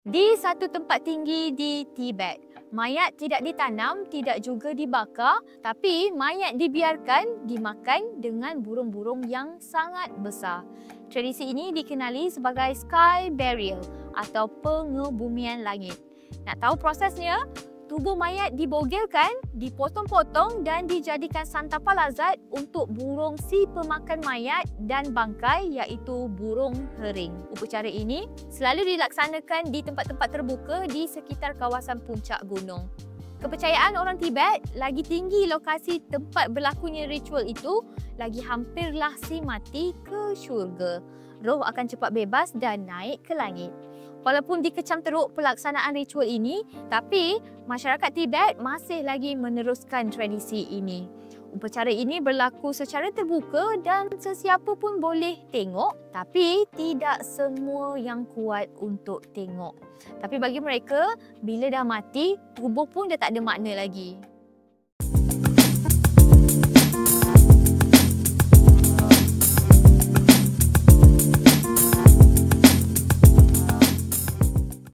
Di satu tempat tinggi di Tibet, mayat tidak ditanam, tidak juga dibakar, tapi mayat dibiarkan dimakan dengan burung-burung yang sangat besar. Tradisi ini dikenali sebagai sky burial atau pengebumian langit. Nak tahu prosesnya? Tubuh mayat dibogilkan, dipotong-potong dan dijadikan santapan lazat untuk burung si pemakan mayat dan bangkai iaitu burung hering. Upacara ini selalu dilaksanakan di tempat-tempat terbuka di sekitar kawasan puncak gunung. Kepercayaan orang Tibet, lagi tinggi lokasi tempat berlakunya ritual itu, lagi hampirlah si mati ke syurga. Roh akan cepat bebas dan naik ke langit. Walaupun dikecam teruk pelaksanaan ritual ini, tapi masyarakat Tibet masih lagi meneruskan tradisi ini. Upacara ini berlaku secara terbuka dan sesiapa pun boleh tengok, tapi tidak semua yang kuat untuk tengok. Tapi bagi mereka, bila dah mati, tubuh pun dah tak ada makna lagi.